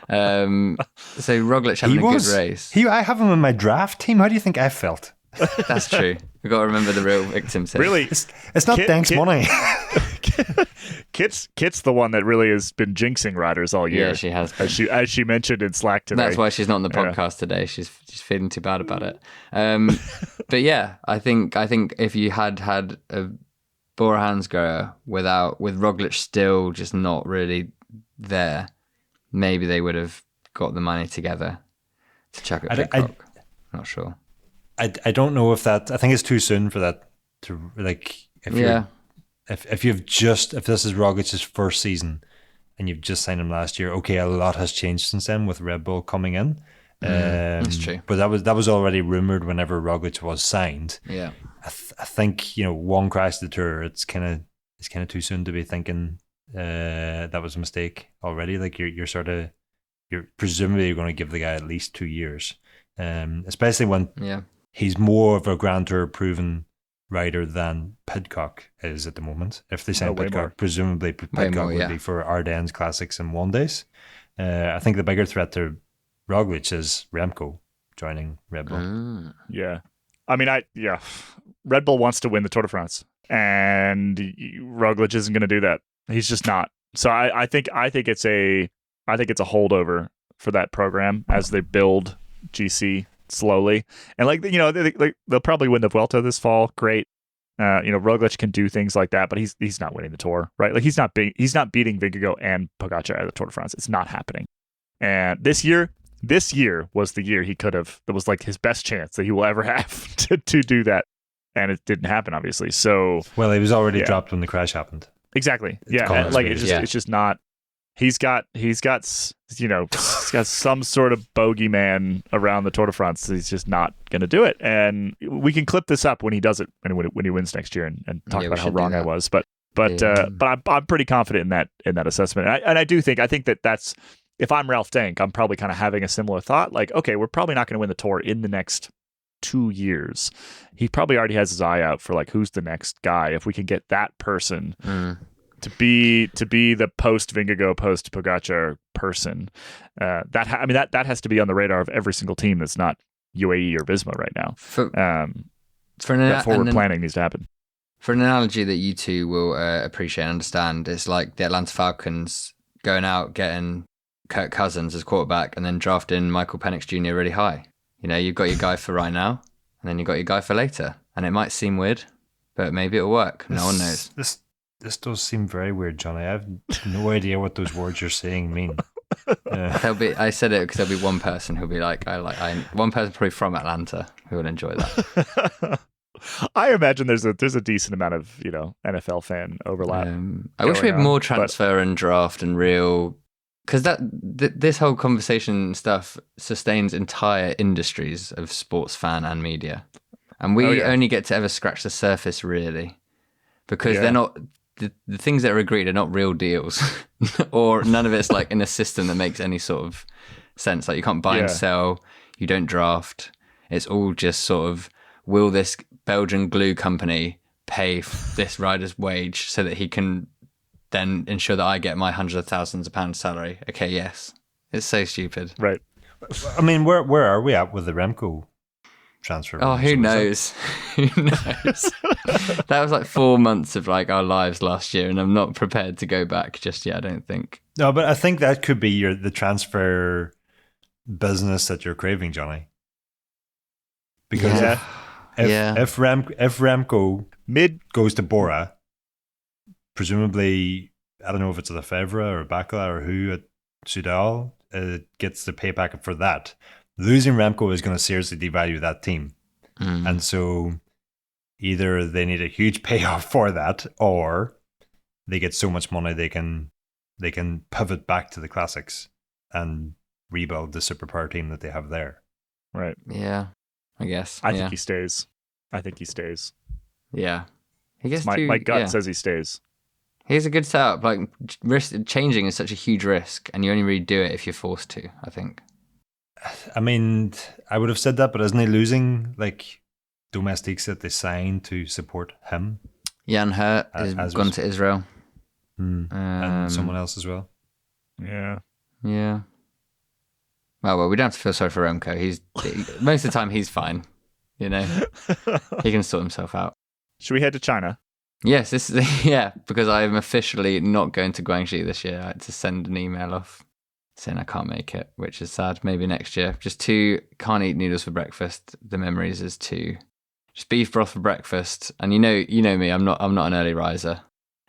[SPEAKER 2] So Roglič having a good race.
[SPEAKER 3] I have him in my draft team. How do you think I felt?
[SPEAKER 2] That's true. We've got to remember the real victims here.
[SPEAKER 1] Really?
[SPEAKER 3] It's not Denk's money.
[SPEAKER 1] Kit's the one that really has been jinxing riders all year.
[SPEAKER 2] Yeah, she has been.
[SPEAKER 1] As she mentioned in Slack today.
[SPEAKER 2] That's why she's not on the podcast today. She's feeling too bad about it. But yeah, I think if you had a Bora Hansgrohe with Roglič still just not really there, maybe they would have got the money together to chuck at Pidcock. Not sure.
[SPEAKER 3] I don't know if that. I think it's too soon for that to like. If this is Roglic's first season and you've just signed him last year, okay, a lot has changed since then with Red Bull coming in.
[SPEAKER 2] That's true.
[SPEAKER 3] But that was already rumored whenever Roglič was signed.
[SPEAKER 2] Yeah,
[SPEAKER 3] I think one crash the Tour. It's kind of too soon to be thinking that was a mistake already. Like you're presumably going to give the guy at least 2 years, especially when he's more of a Grand Tour proven rider than Pidcock is at the moment. If they sign Pidcock, presumably Pidcock would be for Ardennes Classics and one days. I think the bigger threat to Roglič is Remco joining Red Bull.
[SPEAKER 1] Yeah. I mean, Red Bull wants to win the Tour de France, and Roglič isn't going to do that. He's just not. So I think it's a holdover for that program as they build GC slowly, and they'll probably win the Vuelta this fall. Great, Roglič can do things like that, but he's not winning the Tour, right? Like he's not beating Vingegaard and Pogačar at the Tour de France. It's not happening. And this year was the year he could have. That was like his best chance that he will ever have to do that, and it didn't happen, obviously. So
[SPEAKER 3] he was already dropped when the crash happened.
[SPEAKER 1] Exactly. It's just not. He's got some sort of bogeyman around the Tour de France. He's just not going to do it. And we can clip this up when he does it, when he wins next year, and talk about how wrong I was. But I'm pretty confident in that assessment. And I think that's, if I'm Ralph Denk, I'm probably kind of having a similar thought. Like, okay, we're probably not going to win the Tour in the next 2 years. He probably already has his eye out for like, who's the next guy? If we can get that person to be the post Vingegaard, post Pogačar person, that has to be on the radar of every single team that's not UAE or Visma right now. That forward planning needs to happen.
[SPEAKER 2] For an analogy that you two will appreciate and understand, it's like the Atlanta Falcons going out getting Kirk Cousins as quarterback and then drafting Michael Penix Jr. really high. You've got your guy for right now, and then you've got your guy for later. And it might seem weird, but maybe it'll work. No one knows.
[SPEAKER 3] This does seem very weird, Johnny. I have no idea what those words you're saying mean.
[SPEAKER 2] I said it because there'll be one person who'll be like, one person probably from Atlanta who will enjoy that.
[SPEAKER 1] I imagine there's a decent amount of NFL fan overlap.
[SPEAKER 2] I wish we had more transfer and draft and real. Because this whole conversation stuff sustains entire industries of sports fan and media. And we only get to ever scratch the surface, really. Because they're not... The things that are agreed are not real deals. Or none of it's like in a system that makes any sort of sense. Like you can't buy and sell. You don't draft. It's all just sort of, will this Belgian glue company pay this rider's wage so that he can... then ensure that I get my hundreds of thousands of pounds salary. Okay, yes. It's so stupid.
[SPEAKER 1] Right.
[SPEAKER 3] I mean, where are we at with the Remco transfer?
[SPEAKER 2] Oh, who knows? Who knows? That was like 4 months of like our lives last year, and I'm not prepared to go back just yet. I don't think.
[SPEAKER 3] No, but I think that could be the transfer business that you're craving, Johnny. Because if Remco goes to Bora, presumably, I don't know if it's a Lefebvre or a Bacala or who at Soudal gets the pay packet for that. Losing Remco is going to seriously devalue that team. And so either they need a huge payoff for that, or they get so much money they can pivot back to the classics and rebuild the superpower team that they have there.
[SPEAKER 1] Right.
[SPEAKER 2] Yeah, I guess.
[SPEAKER 1] I think he stays.
[SPEAKER 2] Yeah. He gets
[SPEAKER 1] my gut says he stays.
[SPEAKER 2] He's a good setup. Like, changing is such a huge risk, and you only really do it if you're forced to, I think.
[SPEAKER 3] I mean, I would have said that, but isn't he losing like domestiques that they signed to support him?
[SPEAKER 2] Jan Hurt has gone to Israel.
[SPEAKER 3] And someone else as well.
[SPEAKER 1] Yeah.
[SPEAKER 2] Yeah. Well, we don't have to feel sorry for Remco. Most of the time he's fine. You know, he can sort himself out.
[SPEAKER 1] Should we head to China?
[SPEAKER 2] Yes, because I'm officially not going to Guangxi this year. I had to send an email off saying I can't make it, which is sad. Maybe next year. Can't eat noodles for breakfast. The memories is just beef broth for breakfast. And you know me, I'm not an early riser.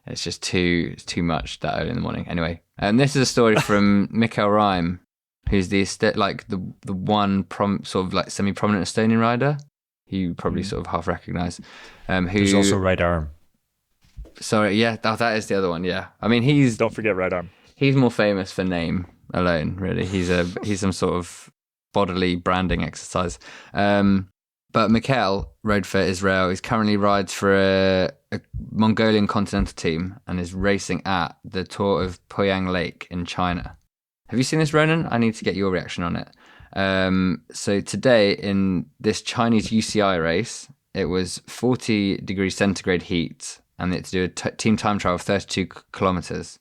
[SPEAKER 2] It's just too much that early in the morning. Anyway, and this is a story from Mikkel Rime, who's the one sort of like semi-prominent Estonian rider who you probably sort of half recognise.
[SPEAKER 3] Who's also right arm.
[SPEAKER 2] Sorry, yeah, that is the other one. Yeah, I mean
[SPEAKER 1] don't forget right arm.
[SPEAKER 2] He's more famous for name alone, really. He's some sort of bodily branding exercise. But Mikkel rode for Israel. He currently rides for a Mongolian continental team and is racing at the Tour of Poyang Lake in China. Have you seen this, Ronan? I need to get your reaction on it. So today in this Chinese UCI race, it was 40 degrees centigrade heat, and they had to do a team time trial of 32 kilometers.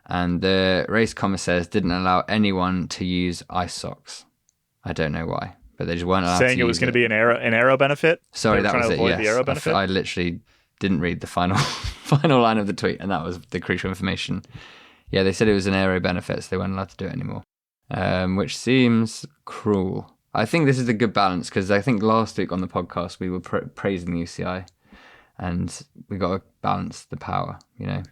[SPEAKER 2] And the race commissaires didn't allow anyone to use ice socks. I don't know why, but they just weren't allowed
[SPEAKER 1] saying
[SPEAKER 2] to
[SPEAKER 1] it was going to be an aero benefit.
[SPEAKER 2] Sorry, that was it. Yes,
[SPEAKER 1] the aero benefit?
[SPEAKER 2] I literally didn't read the final line of the tweet, and that was the crucial information. Yeah, they said it was an aero benefit, so they weren't allowed to do it anymore, which seems cruel. I think this is a good balance, because I think last week on the podcast we were praising the UCI, and we got to balance the power, you know.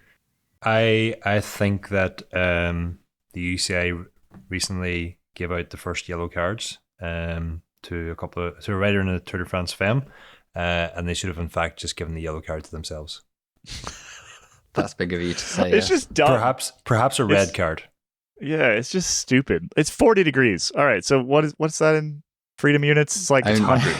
[SPEAKER 3] I think that the UCI recently gave out the first yellow cards to a rider in the Tour de France Femme, and they should have in fact just given the yellow card to themselves.
[SPEAKER 2] That's big of you to say.
[SPEAKER 1] It's just dumb.
[SPEAKER 3] Perhaps a red card.
[SPEAKER 1] Yeah, it's just stupid. It's 40 degrees. All right, so what's that in freedom units? It's like 100.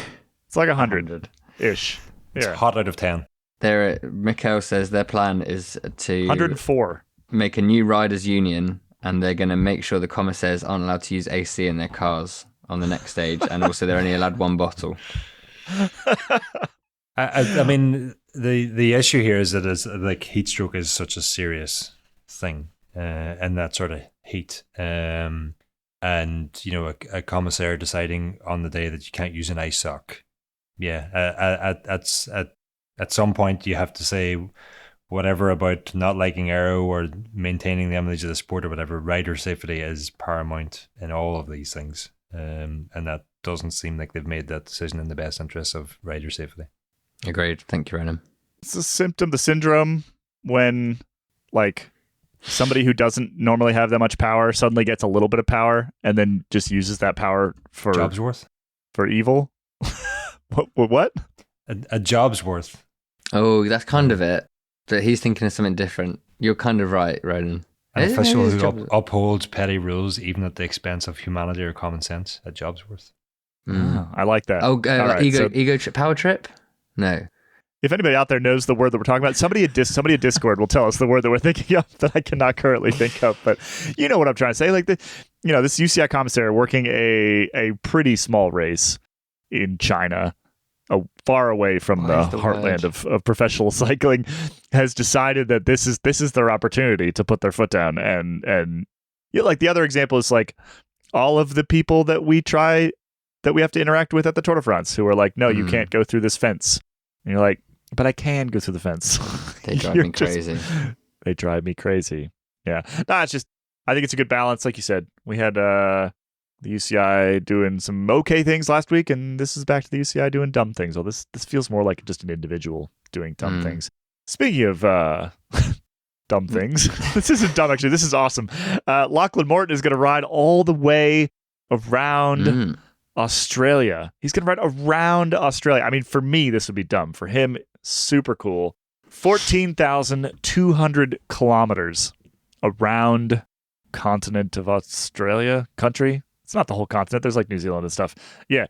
[SPEAKER 1] It's like 100-ish.
[SPEAKER 3] It's hot out of 10.
[SPEAKER 2] Mikkel says their plan is to
[SPEAKER 1] 104.
[SPEAKER 2] Make a new riders' union, and they're going to make sure the commissaires aren't allowed to use AC in their cars on the next stage, and also they're only allowed one bottle.
[SPEAKER 3] I mean, the issue here is that it's like heat stroke is such a serious thing, and that sort of heat, and you know, a commissaire deciding on the day that you can't use an ice sock. Yeah, at some point you have to say whatever about not liking aero or maintaining the image of the sport or whatever. Rider safety is paramount in all of these things, and that doesn't seem like they've made that decision in the best interests of rider safety.
[SPEAKER 2] Agreed. Thank you, Ronan.
[SPEAKER 1] It's a symptom, the syndrome, when like somebody who doesn't normally have that much power suddenly gets a little bit of power and then just uses that power for
[SPEAKER 3] job's worth,
[SPEAKER 1] for evil. What?
[SPEAKER 3] A job's worth.
[SPEAKER 2] Oh, that's kind of it. But he's thinking of something different. You're kind of right, Ronan.
[SPEAKER 3] An official who upholds petty rules even at the expense of humanity or common sense. A job's worth.
[SPEAKER 1] Oh, I like that.
[SPEAKER 2] Oh, right, ego trip, power trip? No.
[SPEAKER 1] If anybody out there knows the word that we're talking about, somebody at Discord will tell us the word that we're thinking of that I cannot currently think of. But you know what I'm trying to say. Like this UCI commissary working a pretty small race in China, far away from the heartland of professional cycling, has decided that this is their opportunity to put their foot down. And like the other example is like all of the people that we have to interact with at the Tour de France who are like, no, you can't go through this fence. And you're like, but I can go through the fence.
[SPEAKER 2] They drive me crazy.
[SPEAKER 1] They drive me crazy. Yeah. No, it's just, I think it's a good balance. Like you said, we had the UCI doing some okay things last week, and this is back to the UCI doing dumb things. Well, this feels more like just an individual doing dumb things. Speaking of dumb things, this isn't dumb, actually. This is awesome. Laughlin Morton is going to ride all the way around Australia. He's going to ride around Australia. I mean, for me, this would be dumb. For him, super cool. 14,200 kilometers around continent of Australia, country. It's not the whole continent. There's like New Zealand and stuff. Yeah.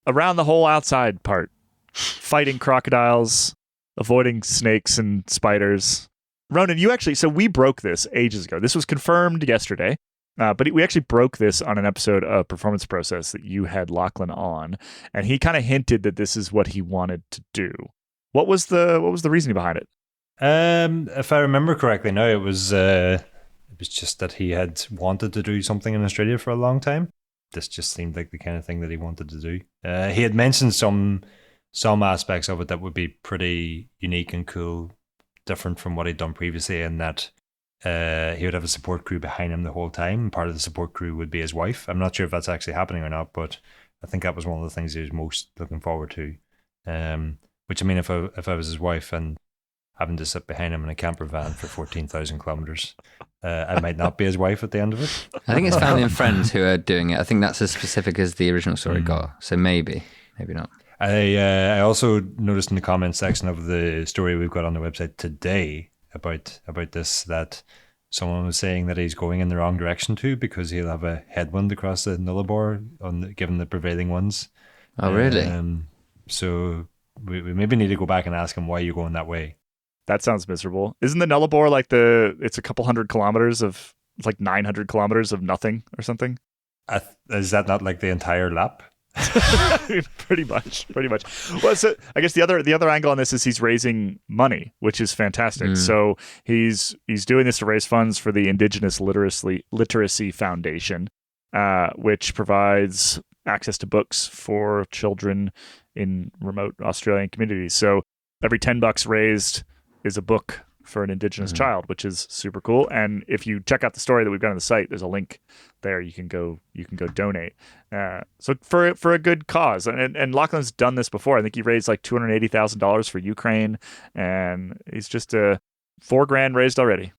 [SPEAKER 1] Around the whole outside part. Fighting crocodiles, avoiding snakes and spiders. Ronan, so we broke this ages ago. This was confirmed yesterday, but we actually broke this on an episode of Performance Process that you had Laughlin on, and he kind of hinted that this is what he wanted to do. What was the reasoning behind it?
[SPEAKER 3] If I remember correctly, no, it was just that he had wanted to do something in Australia for a long time. This just seemed like the kind of thing that he wanted to do. He had mentioned some aspects of it that would be pretty unique and cool, different from what he'd done previously, in that he would have a support crew behind him the whole time. Part of the support crew would be his wife. I'm not sure if that's actually happening or not, but I think that was one of the things he was most looking forward to. Which, I mean, if I was his wife and having to sit behind him in a camper van for 14,000 kilometers, I might not be his wife at the end of it.
[SPEAKER 2] I think it's family and friends who are doing it. I think that's as specific as the original story got. So maybe not.
[SPEAKER 3] I also noticed in the comments section of the story we've got on the website today about this that someone was saying that he's going in the wrong direction too, because he'll have a headwind across the Nullarbor given the prevailing winds.
[SPEAKER 2] Oh, really?
[SPEAKER 3] So we maybe need to go back and ask him why you're going that way.
[SPEAKER 1] That sounds miserable. Isn't the Nullarbor like it's a couple hundred kilometers of, it's like 900 kilometers of nothing or something?
[SPEAKER 3] Is that not like the entire lap?
[SPEAKER 1] Pretty much. Well, so I guess the other angle on this is he's raising money, which is fantastic. So he's doing this to raise funds for the Indigenous Literacy Foundation, which provides access to books for children in remote Australian communities. So every $10 raised is a book for an Indigenous child, which is super cool. And if you check out the story that we've got on the site, there's a link there. You can go donate. So for a good cause. And Laughlin's done this before. I think he raised like $280,000 for Ukraine, and he's just $4,000 raised already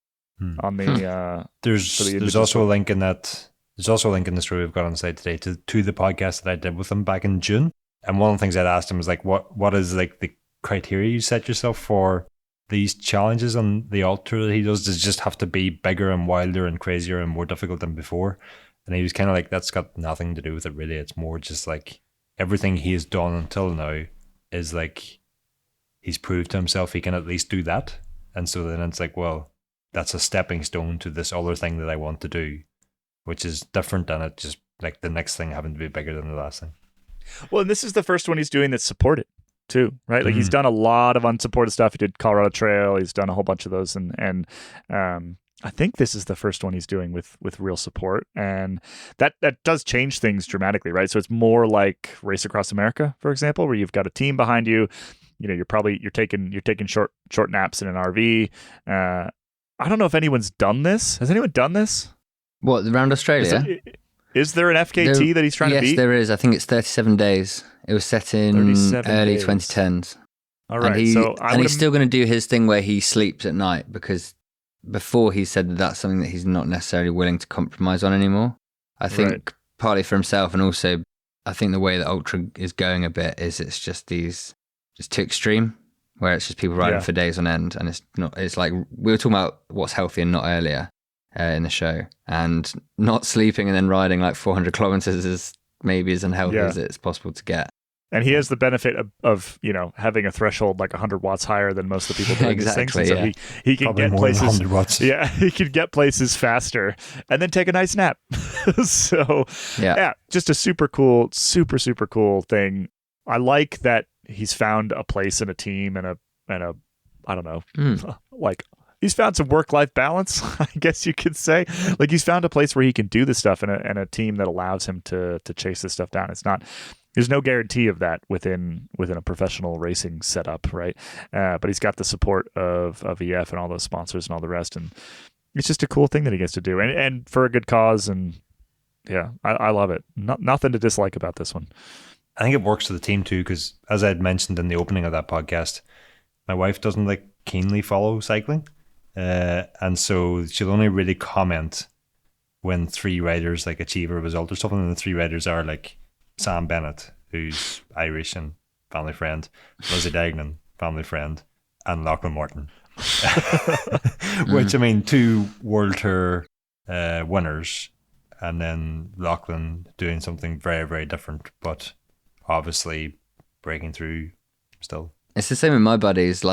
[SPEAKER 1] on the.
[SPEAKER 3] There's also a link in that. There's also a link in the story we've got on the site today to the podcast that I did with him back in June. And one of the things I'd asked him was like, what is like the criteria you set yourself for these challenges on the ultra that he does? Does it just have to be bigger and wilder and crazier and more difficult than before? And he was kind of like, that's got nothing to do with it really. It's more just like everything he has done until now is like he's proved to himself he can at least do that. And so then it's like, well, that's a stepping stone to this other thing that I want to do, which is different than it just like the next thing having to be bigger than the last thing.
[SPEAKER 1] Well, and this is the first one he's doing that's supported too, right? Like he's done a lot of unsupported stuff. He did Colorado Trail. He's done a whole bunch of those, and I think this is the first one he's doing with real support, and that does change things dramatically, right? So it's more like Race Across America, for example, where you've got a team behind you. You know, you're taking short naps in an RV. I don't know if anyone's done this. Has anyone done this?
[SPEAKER 2] What, around Australia?
[SPEAKER 1] Is there an FKT that he's trying to beat?
[SPEAKER 2] Yes, there is. I think it's 37 days. It was set in early 2010s.
[SPEAKER 1] All right.
[SPEAKER 2] And he's still going to do his thing where he sleeps at night, because before he said that that's something that he's not necessarily willing to compromise on anymore. I think partly for himself, and also I think the way that Ultra is going a bit is it's just too extreme, where it's just people riding for days on end, and it's like we were talking about what's healthy and not earlier in the show, and not sleeping and then riding like 400 kilometers is maybe as unhealthy as it's possible to get.
[SPEAKER 1] And he has the benefit of having a threshold like 100 watts higher than most of the people doing these things. And so he can get places.
[SPEAKER 3] 100 watts.
[SPEAKER 1] Yeah, he can get places faster and then take a nice nap. So just a super cool thing. I like that he's found a place in a team and a I don't know, like he's found some work-life balance, I guess you could say. Like he's found a place where he can do this stuff and a team that allows him to chase this stuff down. There's no guarantee of that within a professional racing setup, right? But he's got the support of EF and all those sponsors and all the rest, and it's just a cool thing that he gets to do, and for a good cause. And yeah, I love it. Nothing to dislike about this one.
[SPEAKER 3] I think it works for the team too, because as I had mentioned in the opening of that podcast, my wife doesn't keenly follow cycling, and so she'll only really comment when 3 riders achieve a result or something. And the 3 riders are Sam Bennett, who's Irish and family friend, Lizzie Dagnan, family friend, and Laughlin Morton. Which, 2 World Tour winners, and then Laughlin doing something very, very different, but obviously breaking through still.
[SPEAKER 2] It's the same with my buddies.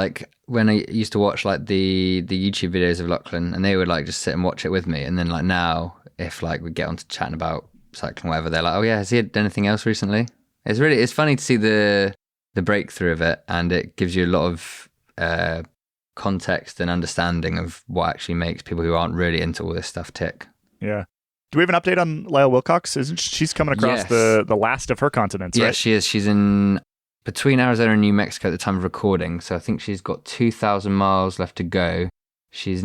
[SPEAKER 2] When I used to watch the YouTube videos of Laughlin, and they would just sit and watch it with me, and then now if we get on to chatting about cycling, whatever, they're like, oh yeah, has he had anything else recently? It's funny to see the breakthrough of it, and it gives you a lot of context and understanding of what actually makes people who aren't really into all this stuff tick.
[SPEAKER 1] Yeah. Do we have an update on Lyle Wilcox? Isn't she's coming across the last of her continents, right?
[SPEAKER 2] Yeah, she is. She's in between Arizona and New Mexico at the time of recording, so I think she's got 2,000 miles left to go. She's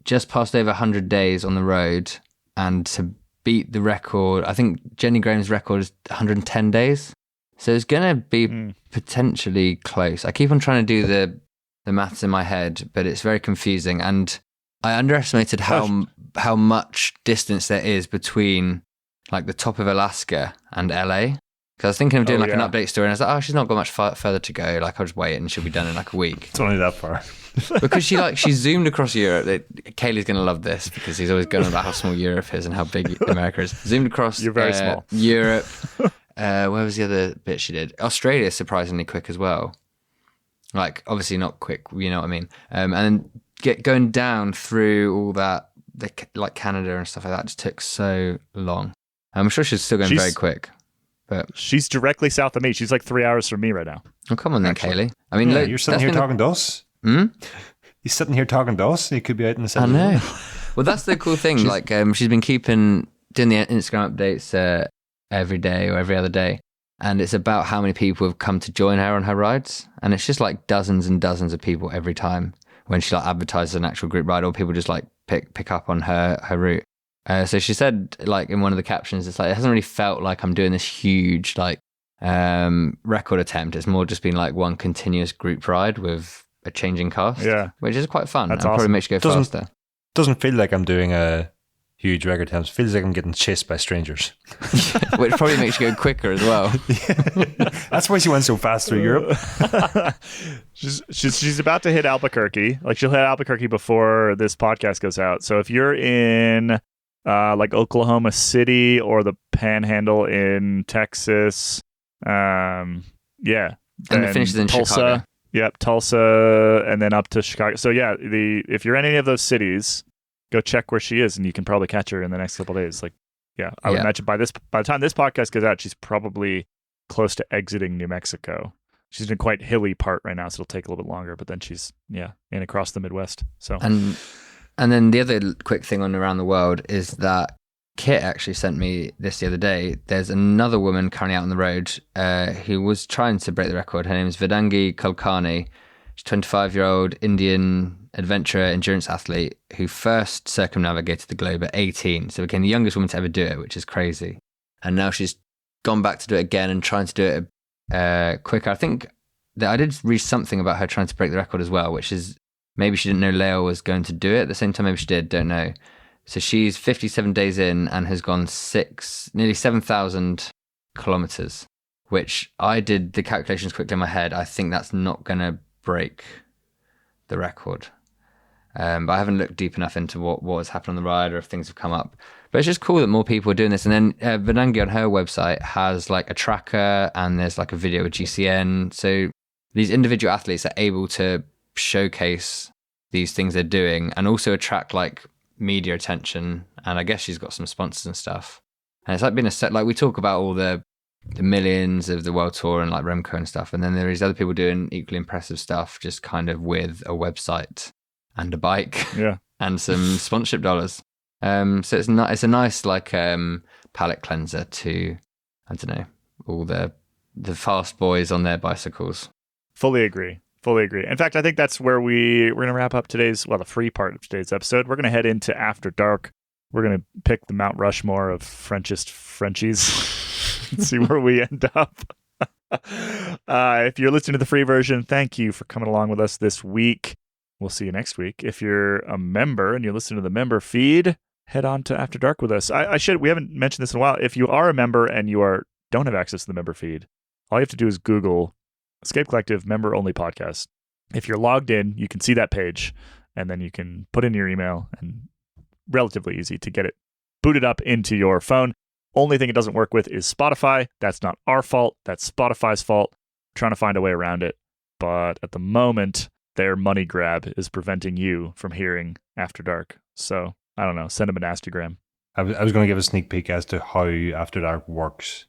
[SPEAKER 2] just passed over 100 days on the road, and to beat the record, I think Jenny Graham's record is 110 days. So it's going to be potentially close. I keep on trying to do the maths in my head, but it's very confusing. And I underestimated how much distance there is between the top of Alaska and LA. Because I was thinking of doing an update story, and I was like, oh, she's not got much further to go. I'll just wait and she'll be done in a week.
[SPEAKER 3] It's only that far.
[SPEAKER 2] Because she zoomed across Europe. Caley's going to love this because he's always going about how small Europe is and how big America is. Zoomed across
[SPEAKER 1] You're very small.
[SPEAKER 2] Europe. Where was the other bit she did? Australia is surprisingly quick as well. Obviously not quick, you know what I mean? And then going down through all that, Canada and stuff like that, just took so long. I'm sure she's still going very quick. But
[SPEAKER 1] she's directly south of me. She's 3 hours from me right now.
[SPEAKER 2] Oh, come on then, Caley.
[SPEAKER 3] You're sitting here talking to us. He's sitting here talking to us. He could be out in the city.
[SPEAKER 2] I know. Well, that's the cool thing. She's been doing the Instagram updates every day or every other day, and it's about how many people have come to join her on her rides, and it's just dozens and dozens of people every time when she advertises an actual group ride, or people just pick up on her route. So she said, in one of the captions, it's it hasn't really felt like I'm doing this huge record attempt. It's more just been one continuous group ride with a changing cast, which is quite fun.
[SPEAKER 1] That's
[SPEAKER 2] and
[SPEAKER 1] awesome.
[SPEAKER 2] Probably makes you go faster.
[SPEAKER 3] Doesn't feel like I'm doing a huge record attempt. It feels like I'm getting chased by strangers.
[SPEAKER 2] Which probably makes you go quicker as well.
[SPEAKER 3] That's why she went so fast through Europe.
[SPEAKER 1] She's about to hit Albuquerque. She'll hit Albuquerque before this podcast goes out. So if you're in Oklahoma City or the Panhandle in Texas,
[SPEAKER 2] And it finishes in
[SPEAKER 1] Tulsa.
[SPEAKER 2] Chicago.
[SPEAKER 1] Yep, Tulsa, and then up to Chicago. So yeah, if you're in any of those cities, go check where she is, and you can probably catch her in the next couple of days. I would imagine by the time this podcast goes out, she's probably close to exiting New Mexico. She's in a quite hilly part right now, so it'll take a little bit longer. But then she's in across the Midwest. So
[SPEAKER 2] and then the other quick thing on around the world is that Kit actually sent me this the other day. There's another woman currently out on the road who was trying to break the record. Her name is Vedangi Kulkarni. She's a 25-year-old Indian adventurer endurance athlete who first circumnavigated the globe at 18. So became the youngest woman to ever do it, which is crazy. And now she's gone back to do it again and trying to do it quicker. I think that I did read something about her trying to break the record as well, which is maybe she didn't know Leo was going to do it at the same time. Maybe she did, don't know. So she's 57 days in and has gone nearly 7,000 kilometers, which I did the calculations quickly in my head. I think that's not going to break the record. But I haven't looked deep enough into what has happened on the ride or if things have come up. But it's just cool that more people are doing this. And then Venangi on her website has a tracker and there's a video with GCN. So these individual athletes are able to showcase these things they're doing and also attract media attention. And I guess she's got some sponsors and stuff. And it's been a set, we talk about all the millions of the World Tour and Remco and stuff. And then there is other people doing equally impressive stuff just kind of with a website. and a bike.
[SPEAKER 1] Yeah.
[SPEAKER 2] And some sponsorship dollars. So it's a nice like palate cleanser to, I don't know, all the fast boys on their bicycles.
[SPEAKER 1] Fully agree. In fact, I think that's where we're going to wrap up the free part of today's episode. We're going to head into After Dark. We're going to pick the Mount Rushmore of Frenchest Frenchies and see where we end up. If you're listening to the free version, thank you for coming along with us this week. We'll see you next week. If you're a member and you listen to the member feed, head on to After Dark with us. We haven't mentioned this in a while. If you are a member and you don't have access to the member feed, all you have to do is Google Escape Collective member only podcast. If you're logged in, you can see that page, and then you can put in your email, and relatively easy to get it booted up into your phone. Only thing it doesn't work with is Spotify. That's not our fault. That's Spotify's fault. We're trying to find a way around it. But at the moment, their money grab is preventing you from hearing After Dark. So, I don't know. Send them an Instagram.
[SPEAKER 3] I was going to give a sneak peek as to how After Dark works.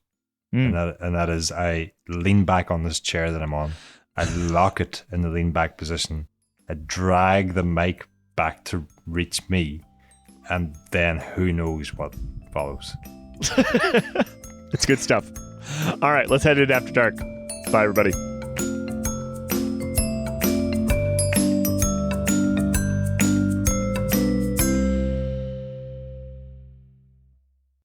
[SPEAKER 3] And that is, I lean back on this chair that I'm on. I lock it in the lean back position. I drag the mic back to reach me. And then who knows what follows.
[SPEAKER 1] It's good stuff. All right, let's head into After Dark. Bye, everybody.